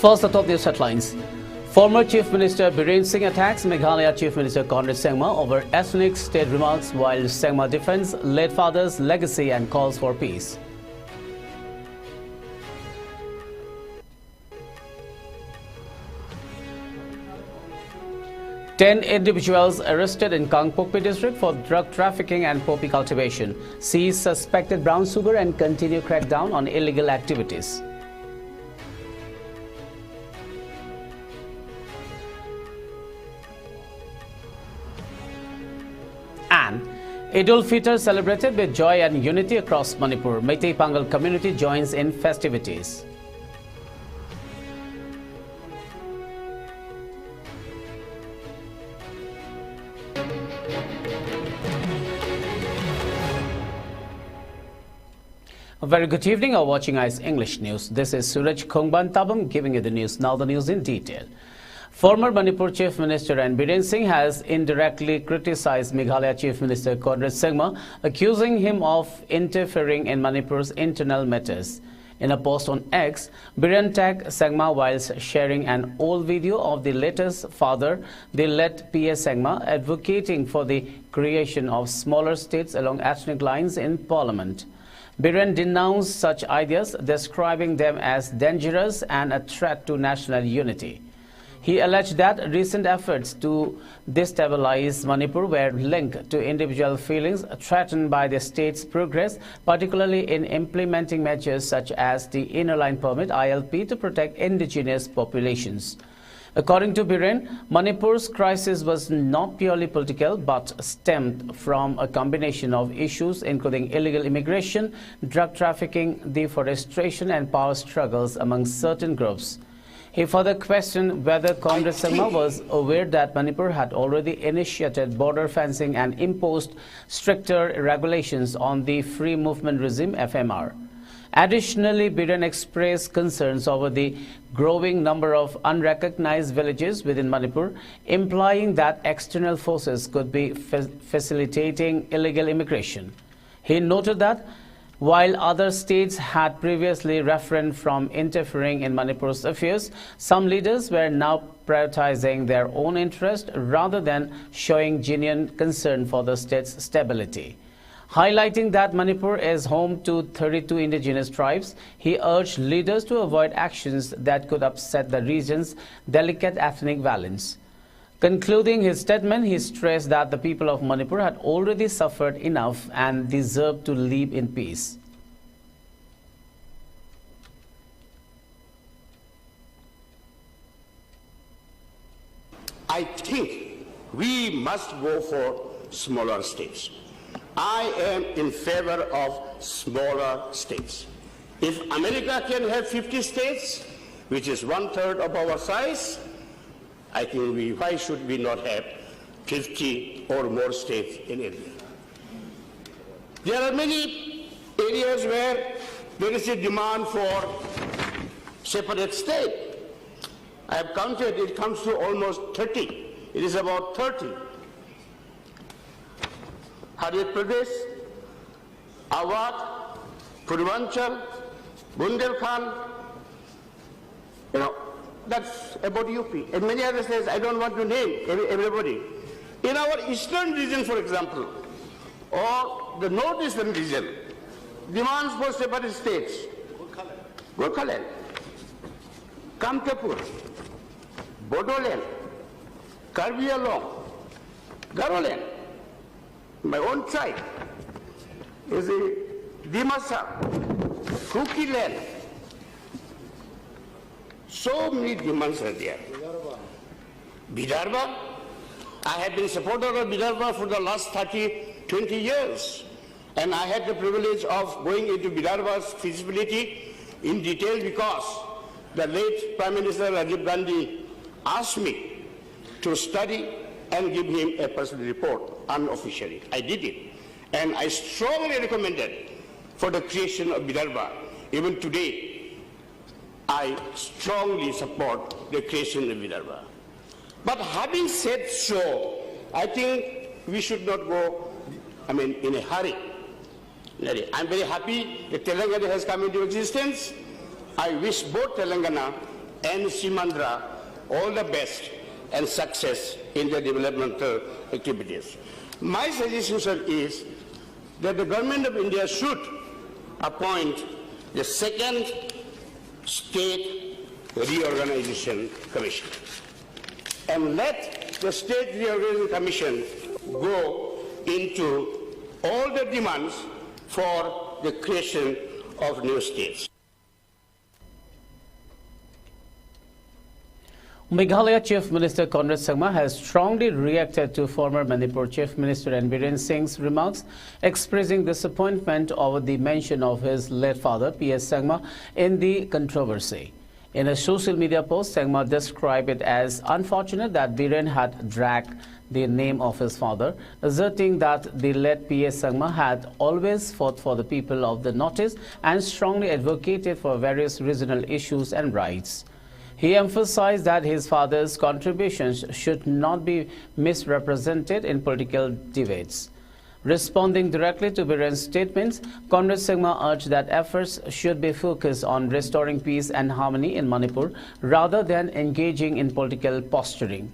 First, the top news headlines. Former Chief Minister Biren Singh attacks Meghalaya Chief Minister Conrad Sangma over ethnic state remarks, while Sangma defends late father's legacy and calls for peace. Ten individuals arrested in Kangpokpi district for drug trafficking and poppy cultivation. Seize suspected brown sugar and continue crackdown on illegal activities. And Eid ul-Fitr celebrated with joy and unity across Manipur. Meitei Pangal community joins in festivities. A very good evening. You're watching ICE English News. This is Suraj Khongban Tabam giving you the news. Now the news in detail. Former Manipur Chief Minister N. Biren Singh has indirectly criticized Meghalaya Chief Minister Conrad Sangma, accusing him of interfering in Manipur's internal matters. In a post on X, Biren tagged Sangma whilst sharing an old video of the latter's father, the late P.S. Sangma, advocating for the creation of smaller states along ethnic lines in Parliament. Biren denounced such ideas, describing them as dangerous and a threat to national unity. He alleged that recent efforts to destabilize Manipur were linked to individual feelings threatened by the state's progress, particularly in implementing measures such as the Inner Line Permit (ILP) to protect indigenous populations. According to Biren, Manipur's crisis was not purely political but stemmed from a combination of issues including illegal immigration, drug trafficking, deforestation and power struggles among certain groups. He further questioned whether Conrad Sangma was aware that Manipur had already initiated border fencing and imposed stricter regulations on the Free Movement Regime (FMR). Additionally, Biren expressed concerns over the growing number of unrecognized villages within Manipur, implying that external forces could be facilitating illegal immigration. He noted that while other states had previously refrained from interfering in Manipur's affairs, some leaders were now prioritizing their own interest rather than showing genuine concern for the state's stability. Highlighting that Manipur is home to 32 indigenous tribes, he urged leaders to avoid actions that could upset the region's delicate ethnic balance. Concluding his statement, he stressed that the people of Manipur had already suffered enough and deserved to live in peace. I think we must go for smaller states. I am in favor of smaller states. If America can have 50 states, which is 1/3 of our size, I think why should we not have 50 or more states in India? There are many areas where there is a demand for separate state. I have counted, it comes to almost 30. It is about 30. Haryat Pradesh, Awadh, Purvanchal, Bundelkhand, that's about UP. And many other states, I don't want to name everybody. In our eastern region, for example, or the northeastern region, demands for separate states. Gorkhaland, Kamtapur, Bodoland, Karbi Anglong, Garoland. My own tribe is a Dimasa, Kukiland. So many demands are there. Vidarbha, I have been supporter of Vidarbha for the last 20 years. And I had the privilege of going into Vidarbha's feasibility in detail because the late Prime Minister Rajiv Gandhi asked me to study and give him a personal report unofficially. I did it. And I strongly recommended for the creation of Vidarbha. Even today, I strongly support the creation of Vidarbha. But having said so, I think we should not go, in a hurry. I'm very happy that Telangana has come into existence. I wish both Telangana and Simandra all the best and success in their developmental activities. My suggestion, sir, is that the government of India should appoint the second State Reorganization Commission and let the State Reorganization Commission go into all the demands for the creation of new states. Meghalaya Chief Minister Conrad Sangma has strongly reacted to former Manipur Chief Minister N. Biren Singh's remarks, expressing disappointment over the mention of his late father, P.S. Sangma, in the controversy. In a social media post, Sangma described it as unfortunate that Biren had dragged the name of his father, asserting that the late P.S. Sangma had always fought for the people of the Northeast and strongly advocated for various regional issues and rights. He emphasized that his father's contributions should not be misrepresented in political debates. Responding directly to Biren's statements, Conrad Sangma urged that efforts should be focused on restoring peace and harmony in Manipur rather than engaging in political posturing.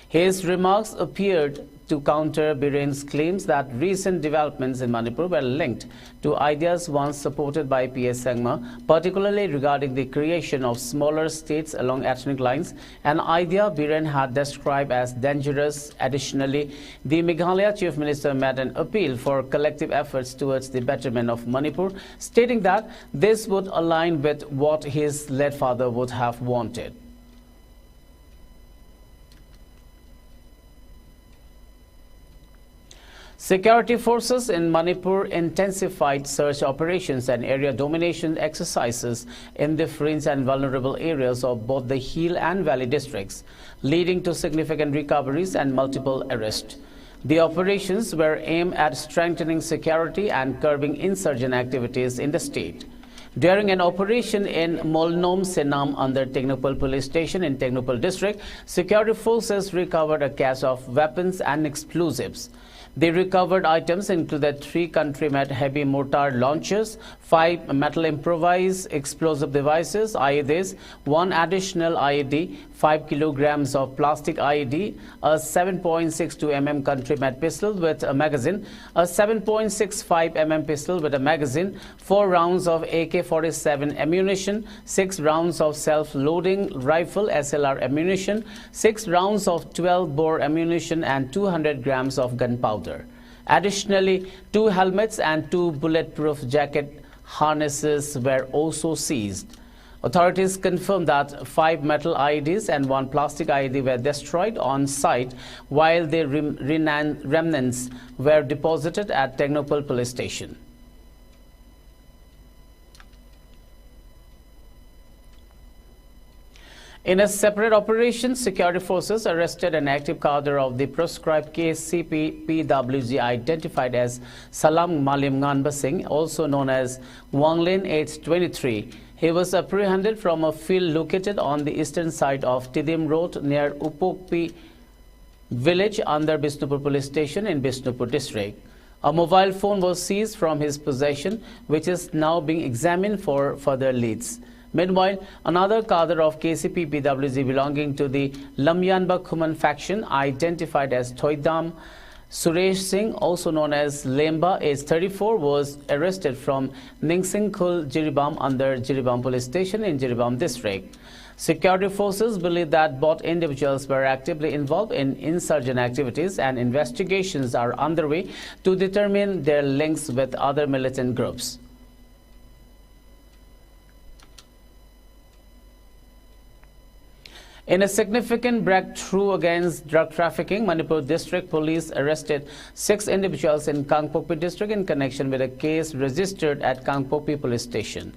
His remarks appeared to counter Biren's claims that recent developments in Manipur were linked to ideas once supported by P.S. Sangma, particularly regarding the creation of smaller states along ethnic lines, an idea Biren had described as dangerous. Additionally, the Meghalaya Chief Minister made an appeal for collective efforts towards the betterment of Manipur, stating that this would align with what his late father would have wanted. Security forces in Manipur intensified search operations and area domination exercises in the fringe and vulnerable areas of both the hill and valley districts, leading to significant recoveries and multiple arrests. The operations were aimed at strengthening security and curbing insurgent activities in the state. During an operation in Molnom Senam under Technopol police station in Technopol district, security forces recovered a cache of weapons and explosives. The recovered items included 3 country-made heavy mortar launchers, 5 metal improvised explosive devices, IEDs, 1 additional IED, 5 kilograms of plastic IED, a 7.62 mm country-made pistol with a magazine, a 7.65 mm pistol with a magazine, 4 rounds of AK-47 ammunition, 6 rounds of self-loading rifle SLR ammunition, 6 rounds of 12-bore ammunition, and 200 grams of gunpowder. Additionally, 2 helmets and 2 bulletproof jacket harnesses were also seized. Authorities confirmed that 5 metal IEDs and 1 plastic IED were destroyed on site, while the remnants were deposited at Technopol police station. In a separate operation, security forces arrested an active cadre of the proscribed KCP PWG identified as Salam Malim Nganba Singh, also known as Wanglin, age 23. He was apprehended from a field located on the eastern side of Tidim Road near Upokpi village under Bishnupur police station in Bishnupur district. A mobile phone was seized from his possession, which is now being examined for further leads. Meanwhile, another cadre of KCP PWG belonging to the Lamyanba Khuman faction, identified as Thoidam Suresh Singh, also known as Lemba, age 34, was arrested from Ningsingkhul, Jiribam under Jiribam police station in Jiribam district. Security forces believe that both individuals were actively involved in insurgent activities, and investigations are underway to determine their links with other militant groups. In a significant breakthrough against drug trafficking, Manipur District Police arrested 6 individuals in Kangpokpi district in connection with a case registered at Kangpokpi police station.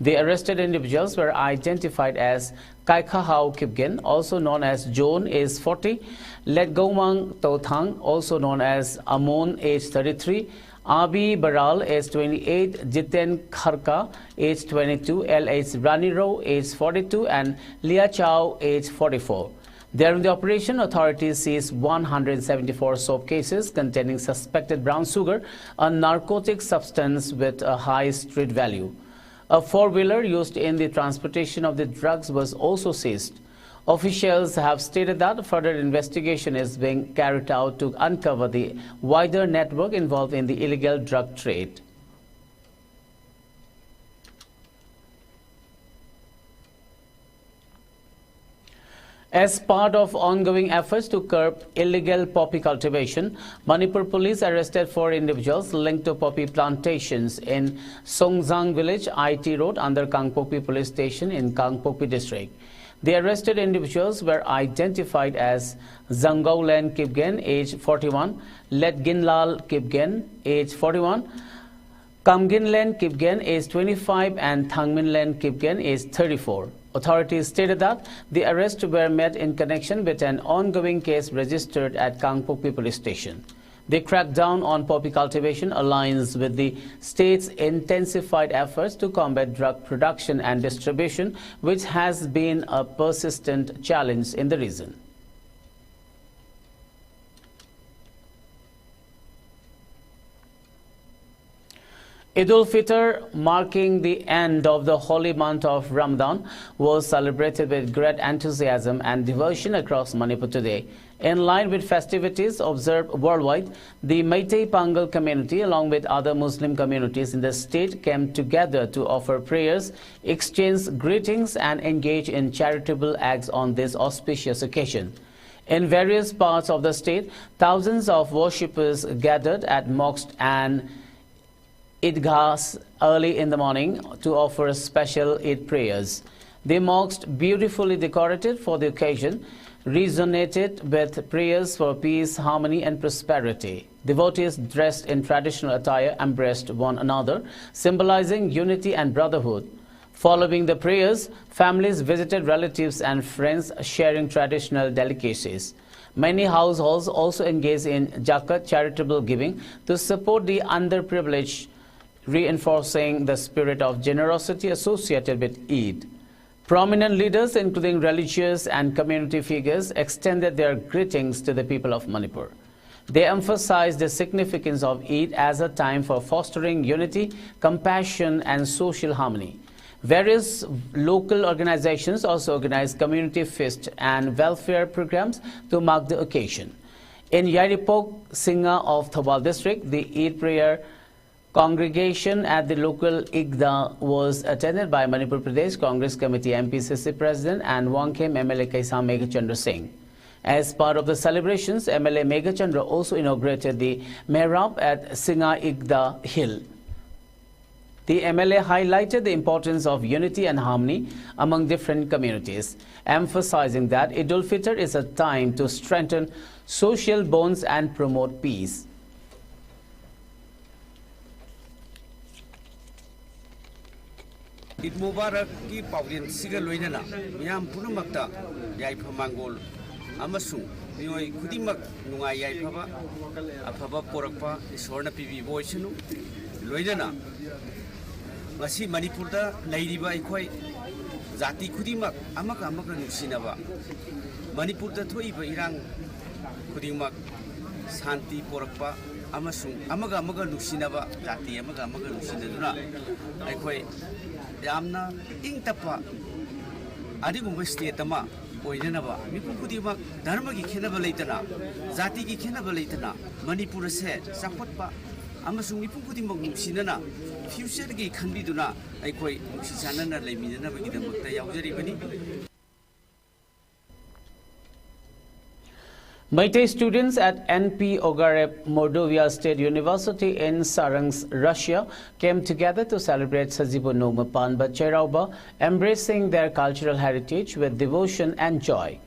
The arrested individuals were identified as Kaikhahau Kipgen, also known as Joan, age 40, Letgomang Tothang, also known as Amon, age 33, Abi Baral, age 28, Jiten Kharka, age 22, L.H. Raniro, age 42, and Lia Chow, age 44. During the operation, authorities seized 174 soap cases containing suspected brown sugar, a narcotic substance with a high street value. A four-wheeler used in the transportation of the drugs was also seized. Officials have stated that further investigation is being carried out to uncover the wider network involved in the illegal drug trade. As part of ongoing efforts to curb illegal poppy cultivation, Manipur police arrested 4 individuals linked to poppy plantations in Songzang village, IT Road, under Kangpokpi police station in Kangpokpi district. The arrested individuals were identified as Zangaulen Kipgen, age 41, Letginlal Kipgen, age 41, Kamginlen Kipgen, age 25, and Thangminlen Kipgen, age 34. Authorities stated that the arrests were made in connection with an ongoing case registered at Kangpokpi police station. The crackdown on poppy cultivation aligns with the state's intensified efforts to combat drug production and distribution, which has been a persistent challenge in the region. Eid-ul-Fitr, marking the end of the holy month of Ramadan, was celebrated with great enthusiasm and devotion across Manipur today. In line with festivities observed worldwide, the Meitei Pangal community, along with other Muslim communities in the state, came together to offer prayers, exchange greetings, and engage in charitable acts on this auspicious occasion. In various parts of the state, thousands of worshippers gathered at mosques and Idgahs early in the morning to offer special Eid prayers. The mosques, beautifully decorated for the occasion, resonated with prayers for peace, harmony, and prosperity. Devotees dressed in traditional attire embraced one another, symbolizing unity and brotherhood. Following the prayers, families visited relatives and friends, sharing traditional delicacies. Many households also engaged in Jakat charitable giving to support the underprivileged, reinforcing the spirit of generosity associated with Eid. Prominent leaders, including religious and community figures, extended their greetings to the people of Manipur. They emphasized the significance of Eid as a time for fostering unity, compassion, and social harmony. Various local organizations also organized community feast and welfare programs to mark the occasion. In Yaripok, Singha of Thawal district, the Eid prayer congregation at the local Igda was attended by Manipur Pradesh Congress Committee MPCC President and Wangkhem MLA Kaisam Meghachandra Singh. As part of the celebrations, MLA Meghachandra also inaugurated the Mehrab at Singha Igda Hill. The MLA highlighted the importance of unity and harmony among different communities, emphasizing that Eid-ul-Fitr is a time to strengthen social bonds and promote peace. Eid Mubarak ki pawlin siga loinana miyam punamakta yaifa mangol amasung miyoi kudimak nungai yaifaba afaba porakpa isorna pibi boisunu loinana masi Manipurda lairiba ikoi zati kudimak amaka nungsinaba Manipurda thoiba irang kudimak santi porakpa amasung amaga nungsinaba zati amaga nungsinaduna aikoi yamna ing tapa adigumba state ama oinanaba mipum kudimak dharma gi khenaba leitana jati gi khenaba leitana Manipur se sakotpa amasung mipum kudimak nungsinana future gi khanbiduna aikoi nungsisanana leiminana bagidamukta yaujari bani. Meitei students at NP Ogarev Mordovia State University in Saransk, Russia, came together to celebrate Sajibo Nogma Panba Cherauba, embracing their cultural heritage with devotion and joy.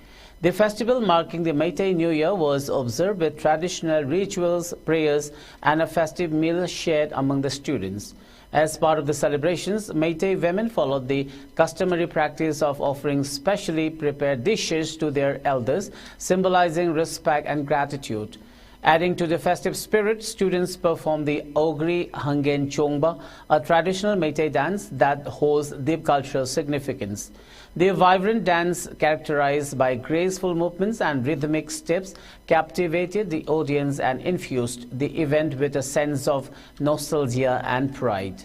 The festival marking the Meitei New Year was observed with traditional rituals, prayers, and a festive meal shared among the students. As part of the celebrations, Meitei women followed the customary practice of offering specially prepared dishes to their elders, symbolizing respect and gratitude. Adding to the festive spirit, students performed the Ogri Hangen Chongba, a traditional Meitei dance that holds deep cultural significance. The vibrant dance, characterized by graceful movements and rhythmic steps, captivated the audience and infused the event with a sense of nostalgia and pride.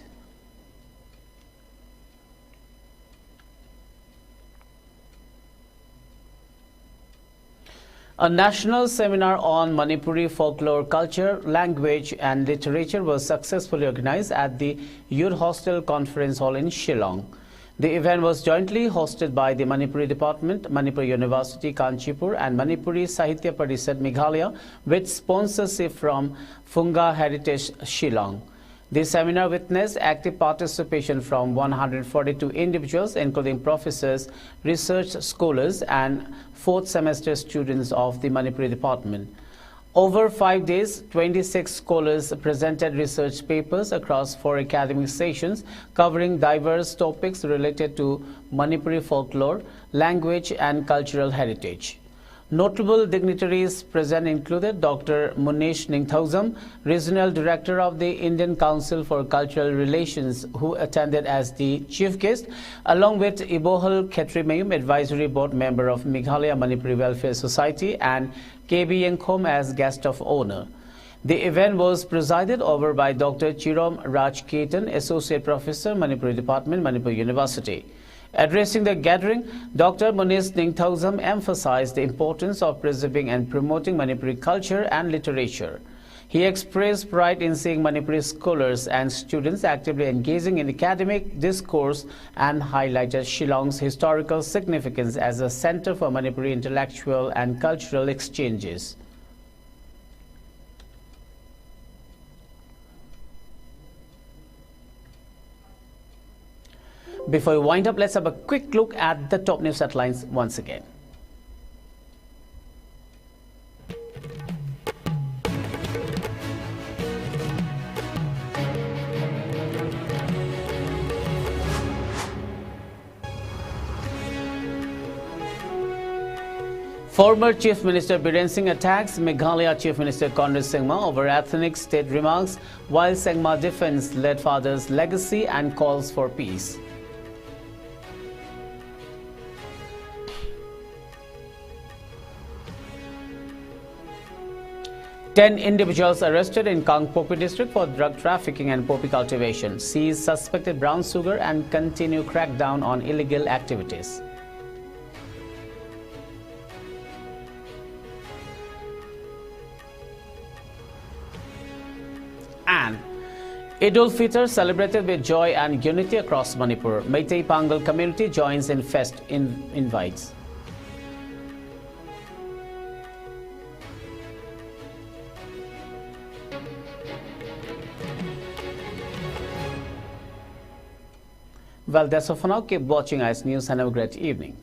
A national seminar on Manipuri folklore, culture, language and literature was successfully organized at the Youth Hostel Conference Hall in Shillong. The event was jointly hosted by the Manipuri Department, Manipur University, Kanchipur and Manipuri Sahitya Parisad, Meghalaya, with sponsorship from Funga Heritage, Shillong. The seminar witnessed active participation from 142 individuals, including professors, research scholars and fourth semester students of the Manipuri Department. Over 5 days, 26 scholars presented research papers across 4 academic sessions covering diverse topics related to Manipuri folklore, language and cultural heritage. Notable dignitaries present included Dr. Munish Ningthausam, Regional Director of the Indian Council for Cultural Relations, who attended as the chief guest, along with Ibohal Khetrimayum, Advisory Board Member of Meghalaya Manipuri Welfare Society, and KB Yengkhom as guest of honor. The event was presided over by Dr. Chirom Raj Ketan, Associate Professor, Manipuri Department, Manipur University. Addressing the gathering, Dr. Munish Ningthausam emphasized the importance of preserving and promoting Manipuri culture and literature. He expressed pride in seeing Manipuri scholars and students actively engaging in academic discourse and highlighted Shillong's historical significance as a center for Manipuri intellectual and cultural exchanges. Before we wind up, let's have a quick look at the top news headlines once again. Former Chief Minister Biren Singh attacks Meghalaya Chief Minister Conrad Sangma over ethnic state remarks, while Sangma defends late father's legacy and calls for peace. Ten individuals arrested in Kangpopi district for drug trafficking and poppy cultivation, seize suspected brown sugar and continue crackdown on illegal activities. And Eid ul-Fitr celebrated with joy and unity across Manipur. Meitei Pangal community joins in fest invites. Well, that's all for now. Keep watching IS News and have a great evening.